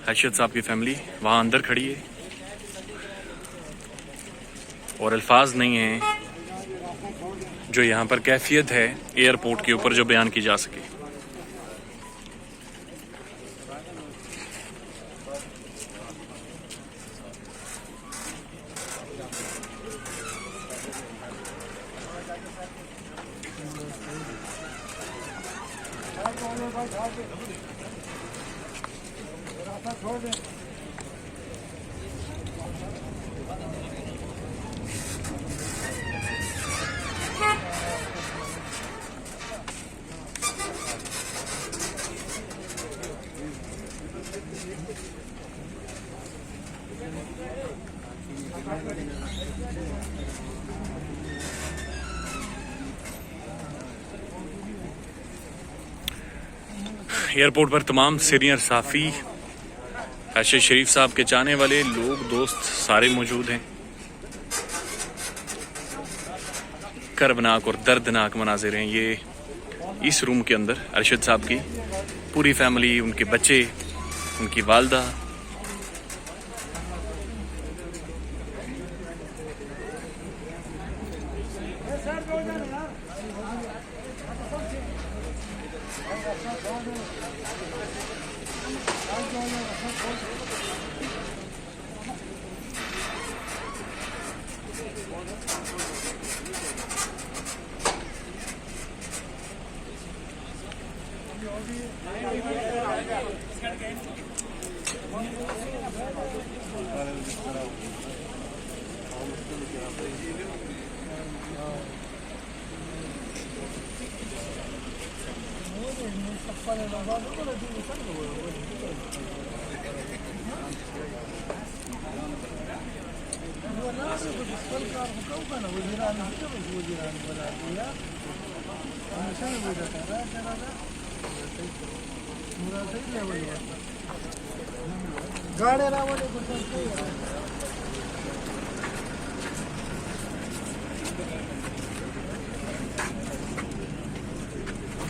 हर्षद साहब की फैमिली वहाँ अंदर खड़ी है और अल्फाज नहीं है जो यहाँ पर कैफियत है एयरपोर्ट के ऊपर जो बयान की जा सके। एयरपोर्ट पर तमाम सीनियर साफ़ी हर्षद शरीफ साहब के चाहने वाले लोग दोस्त सारे मौजूद हैं। कर्बनाक और दर्दनाक मनाजिर हैं ये इस रूम के अंदर। अरशद साहब की पूरी फैमिली, उनके बच्चे, उनकी वालदा,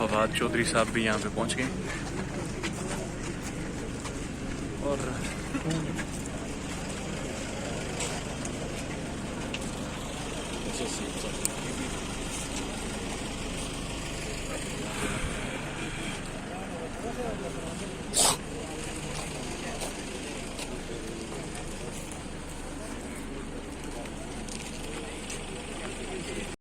फवाद चौधरी साहब भी यहाँ पे पहुँच गए और